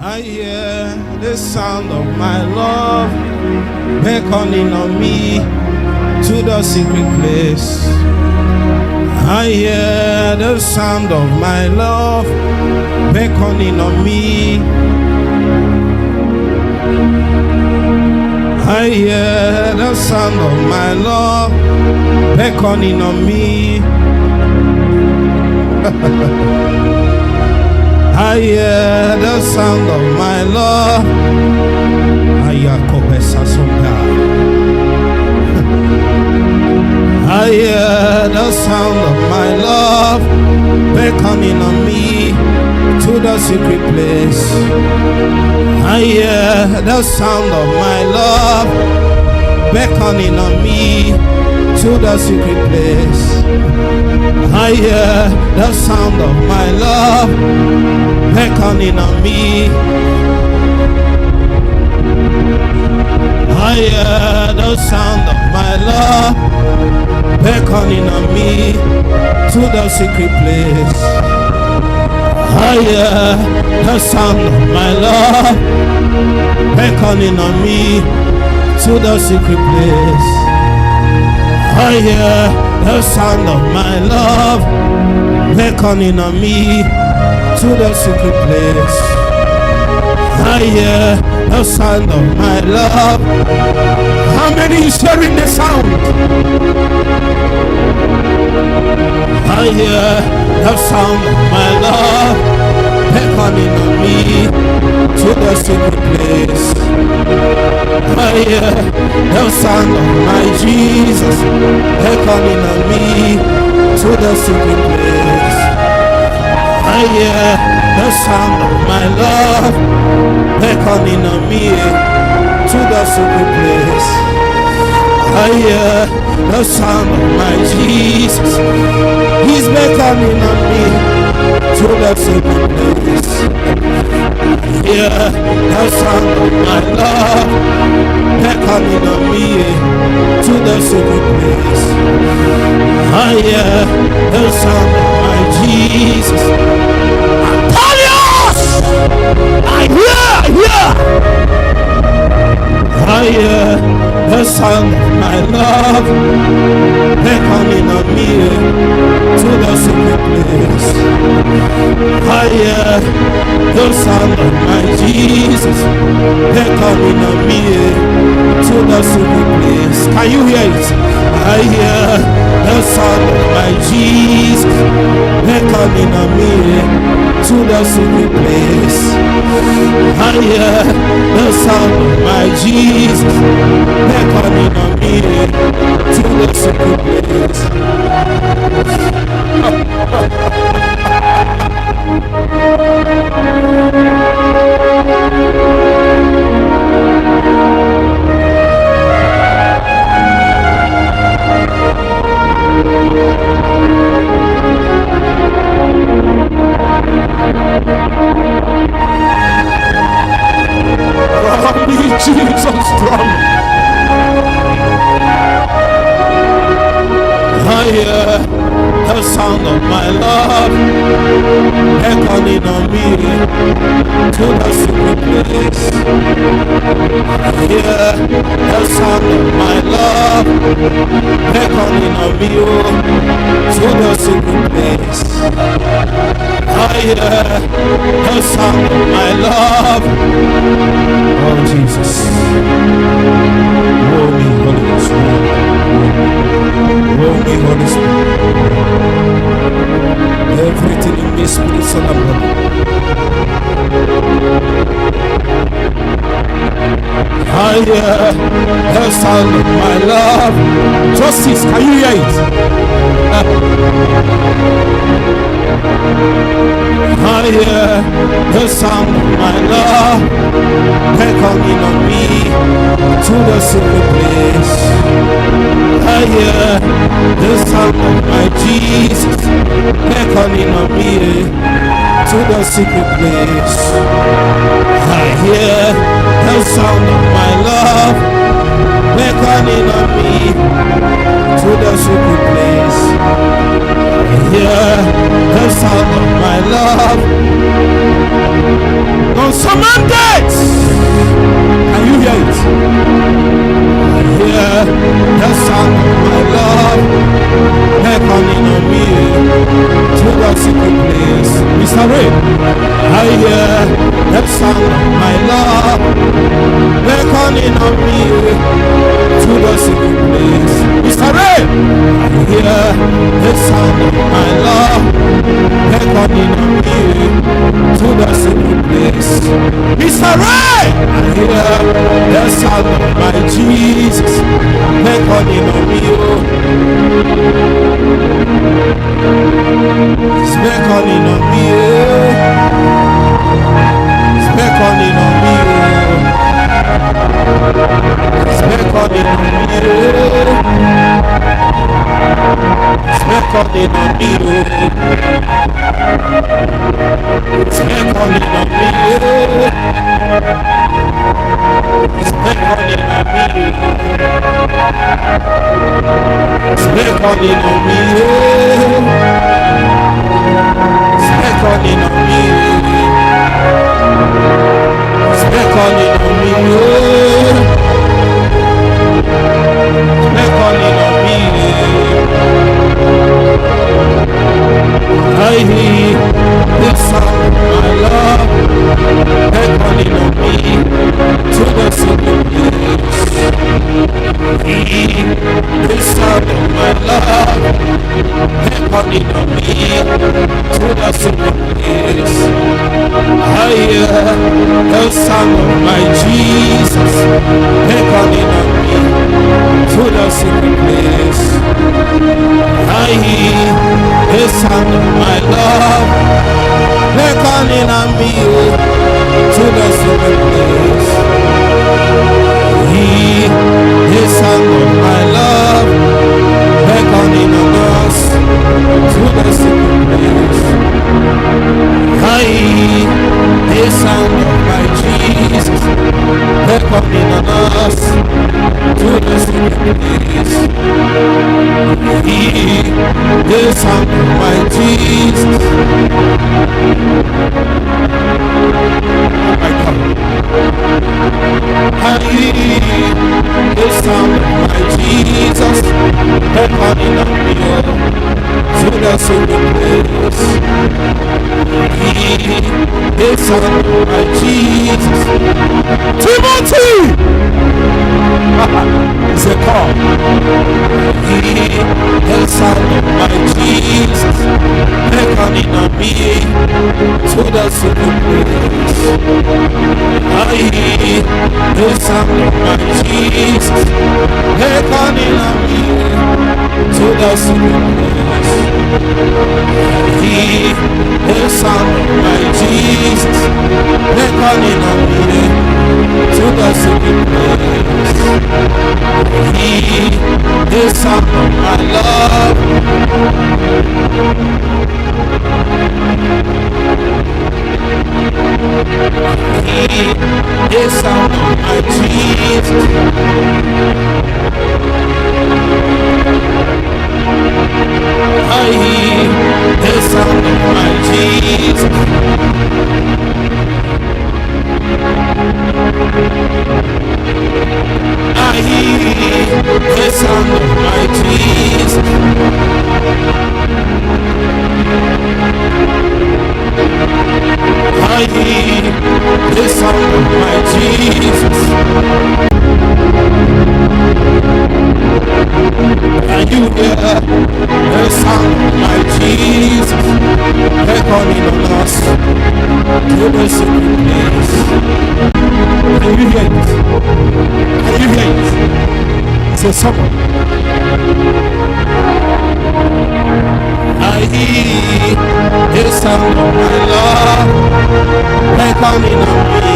I hear the sound of my love beckoning on me to the secret place. I hear the sound of my love beckoning on me. I hear the sound of my love beckoning on me. I hear the sound of my love. I hear the sound of my love beckoning on me to the secret place. I hear the sound of my love beckoning on me to the secret place. I hear the sound of my love beckoning on me. I hear the sound of my love beckoning on me to the secret place. I hear the sound of my love beckoning on me to the secret place. I hear the sound of my love beckoning on me to the secret place. I hear the sound of my love. How many is hearing the sound? I hear the sound of my love beckoning on me to the secret place. I hear the sound of my Jesus beckoning on me to the secret place. I hear the sound of my love beckoning on me to the secret place. I hear the sound of my Jesus. He's beckoning on me to the secret place. I hear the sound of my love beckoning on me to the secret place. I hear the sound of my Jesus. I hear the sound of my love beckoning on me to the secret place. I hear the sound of my Jesus beckoning on me to the secret place. Can you hear it? I hear the sound of my Jesus beckoning on me to the secret place. I hear the sound of my Jesus beckoning on me to the secret place. Jesus strong. I hear the sound of my love beckoning on me to the secret place. I hear the sound of my love beckoning on me to the secret place. I hear the sound of my love. Oh Jesus, Holy Spirit, Holy Spirit, everything in me spirits on the body. I hear the sound of my love. Justice, can you hear it? I hear the sound of my love beckoning on me to the secret place. I hear the sound of my Jesus beckoning on me to the secret place. I hear the sound of my love beckoning on me to the secret place. I hear the sound of my love On some mandates, can you hear it? I hear the sound of my love beckoning on me to the secret place. Mr. Ray, I hear the sound of my love beckoning on me to the secret place. Mr. Ray, I hear the sound of my love beckoning on me to the secret place. Mr. Ray, I hear the sound of my Jesus beckoning on me. It's beckoning on me. It's beckoning on me. It's beckoning on me. It's beckoning on me. It's beckoning on me. It's beckoning on me. It's beckoning on me. It's beckoning on me. It's beckoning on me. It's beckoning on me. I hear the sound of my love beckoning on me to the secret place. Hear the sound of my love beckoning on me to the secret place. I hear the sound of my Jesus beckoning on me to the secret place. I hear the sound of my love beckoning on me to the secret place. Hear the sound of my love beckoning on us to the secret place. I hear the sound of my Jesus beckoning on us to the secret place. Hear the sound of my Jesus. I hear the sound of my Jesus beckoning on me to the secret place. Hear the sound of my Jesus. Timothy! It's a call. Hear the sound of my Jesus beckoning on me to the secret place. I hear the sound of my Jesus beckoning on me to the secret place. I hear the sound of my Jesus beckoning on me to the secret place. Hear the sound of my love. Hear the sound of my Jesus. I hear the sound of my Jesus. I hear the sound of my Jesus. I hear the sound of my Jesus. And you hear the sound of my Jesus beckoning on us to the secret place. Can you hear it? Can you hear it? Say someone. I hear the sound of my love beckoning on me